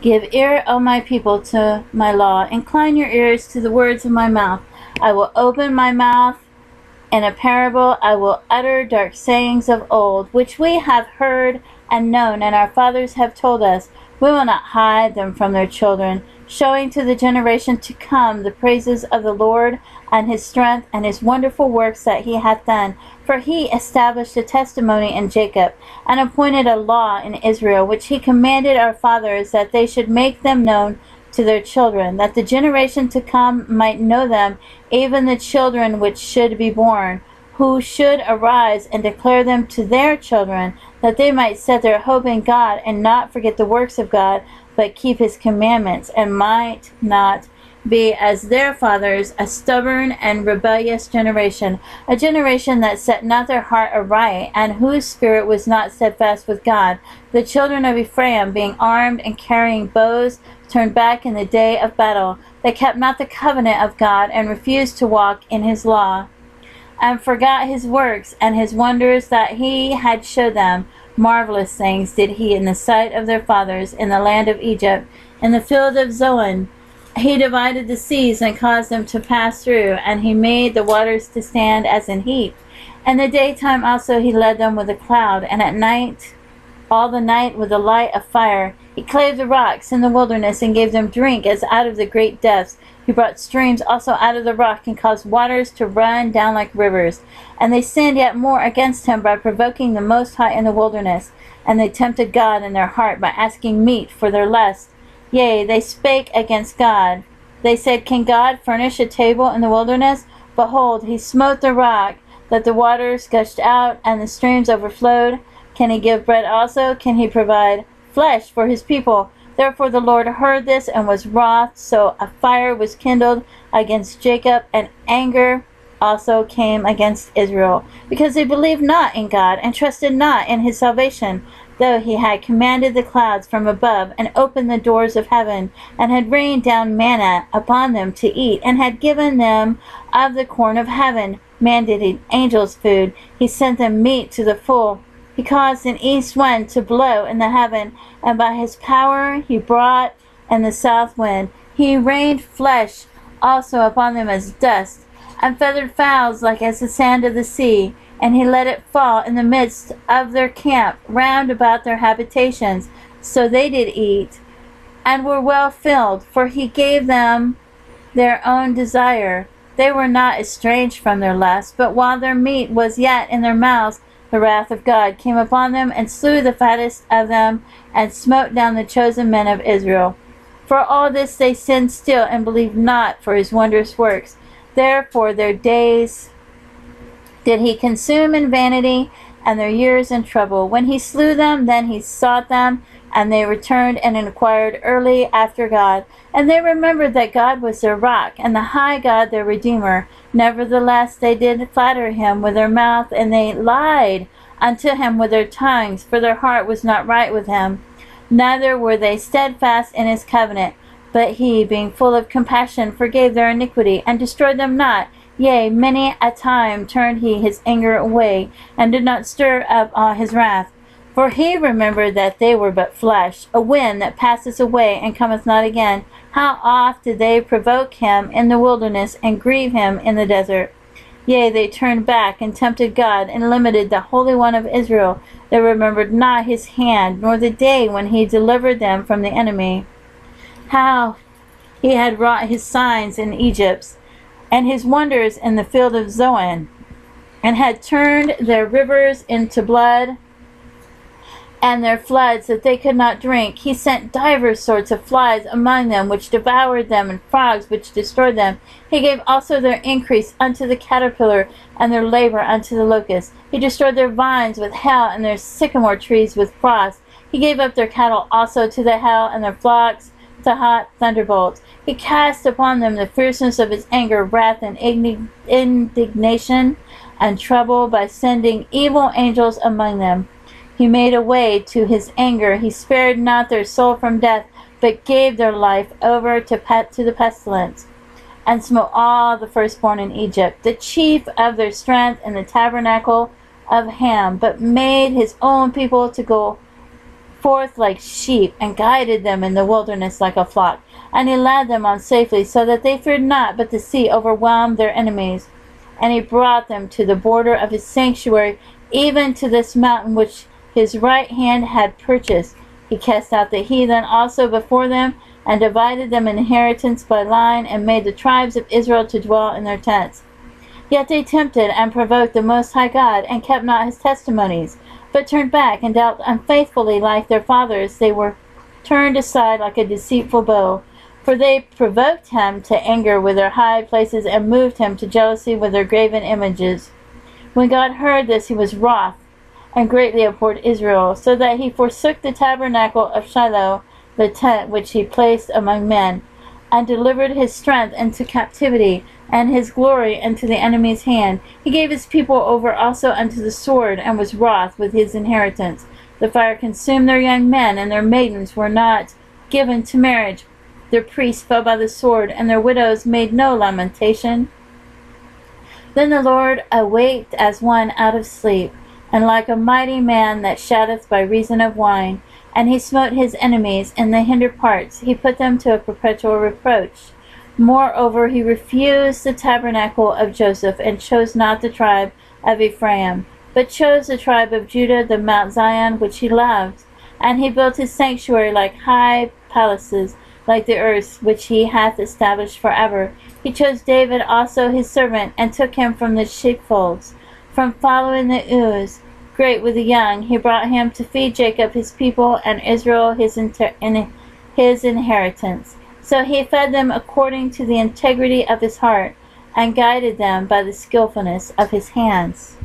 Give ear, O my people, to my law. Incline your ears to the words of my mouth. I will open my mouth in a parable. I will utter dark sayings of old, which we have heard and known, and our fathers have told us. We will not hide them from their children, showing to the generation to come the praises of the Lord and his strength and his wonderful works that he hath done. For he established a testimony in Jacob, and appointed a law in Israel, which he commanded our fathers, that they should make them known to their children, that the generation to come might know them, even the children which should be born, who should arise and declare them to their children, that they might set their hope in God, and not forget the works of God, but keep his commandments, and might not be as their fathers, a stubborn and rebellious generation, a generation that set not their heart aright, and whose spirit was not steadfast with God. The children of Ephraim, being armed and carrying bows, turned back in the day of battle. They kept not the covenant of God, and refused to walk in his law, and forgot his works and his wonders that he had showed them. Marvelous things did he in the sight of their fathers in the land of Egypt, in the field of Zoan. He divided the seas and caused them to pass through, and he made the waters to stand as in heap. In the daytime also he led them with a cloud, and at night, all the night, with a light of fire. He clave the rocks in the wilderness, and gave them drink as out of the great depths. He brought streams also out of the rock, and caused waters to run down like rivers. And they sinned yet more against him by provoking the Most High in the wilderness. And they tempted God in their heart by asking meat for their lust. Yea, they spake against God. They said, Can God furnish a table in the wilderness? Behold, he smote the rock, that the waters gushed out, and the streams overflowed. Can he give bread also? Can he provide flesh for his people? Therefore the Lord heard this, and was wroth. So a fire was kindled against Jacob, and anger also came against Israel, because they believed not in God, and trusted not in his salvation, though he had commanded the clouds from above, and opened the doors of heaven, and had rained down manna upon them to eat, and had given them of the corn of heaven, mandated angels food. He sent them meat to the full. He caused an east wind to blow in the heaven, and by his power he brought in the south wind. He rained flesh also upon them as dust, and feathered fowls like as the sand of the sea. And he let it fall in the midst of their camp round about their habitations. So they did eat, and were well filled, for he gave them their own desire. They were not estranged from their lust, but while their meat was yet in their mouths, the wrath of God came upon them, and slew the fattest of them, and smote down the chosen men of Israel. For all this they sinned still, and believed not for his wondrous works. Therefore their days did he consume in vanity, and their years in trouble. When he slew them, then he sought them, and they returned and inquired early after God. And they remembered that God was their rock, and the high God their Redeemer. Nevertheless they did flatter him with their mouth, and they lied unto him with their tongues, for their heart was not right with him. Neither were they steadfast in his covenant. But he, being full of compassion, forgave their iniquity, and destroyed them not. Yea, many a time turned he his anger away, and did not stir up all his wrath. For he remembered that they were but flesh, a wind that passeth away and cometh not again. How oft did they provoke him in the wilderness, and grieve him in the desert? Yea, they turned back, and tempted God, and limited the Holy One of Israel. They remembered not his hand, nor the day when he delivered them from the enemy. How he had wrought his signs in Egypt, and his wonders in the field of Zoan, and had turned their rivers into blood, and their floods that they could not drink. He sent divers sorts of flies among them, which devoured them, and frogs, which destroyed them. He gave also their increase unto the caterpillar, and their labor unto the locust. He destroyed their vines with hail, and their sycamore trees with frost. He gave up their cattle also to the hail, and their flocks to hot thunderbolts. He cast upon them the fierceness of his anger, wrath, and indignation, and trouble, by sending evil angels among them. He made a way to his anger. He spared not their soul from death, but gave their life over to the pestilence, and smote all the firstborn in Egypt, the chief of their strength in the tabernacle of Ham, but made his own people to go forth like sheep, and guided them in the wilderness like a flock. And he led them on safely, so that they feared not, but the sea overwhelmed their enemies. And he brought them to the border of his sanctuary, even to this mountain which his right hand had purchased. He cast out the heathen also before them, and divided them inheritance by line, and made the tribes of Israel to dwell in their tents. Yet they tempted and provoked the Most High God, and kept not his testimonies, but turned back and dealt unfaithfully like their fathers. They were turned aside like a deceitful bow. For they provoked him to anger with their high places, and moved him to jealousy with their graven images. When God heard this, he was wroth, and greatly abhorred Israel, so that he forsook the tabernacle of Shiloh, the tent which he placed among men, and delivered his strength into captivity, and his glory into the enemy's hand. He gave his people over also unto the sword, and was wroth with his inheritance. The fire consumed their young men, and their maidens were not given to marriage. Their priests fell by the sword, and their widows made no lamentation. Then the Lord awaked as one out of sleep, and like a mighty man that shouteth by reason of wine. And he smote his enemies in the hinder parts. He put them to a perpetual reproach. Moreover, he refused the tabernacle of Joseph, and chose not the tribe of Ephraim, but chose the tribe of Judah, the Mount Zion, which he loved. And he built his sanctuary like high palaces, like the earth, which he hath established forever. He chose David also his servant, and took him from the sheepfolds, from following the ewes. Great with the young, he brought him to feed Jacob his people, and Israel his inheritance. So he fed them according to the integrity of his heart, and guided them by the skillfulness of his hands.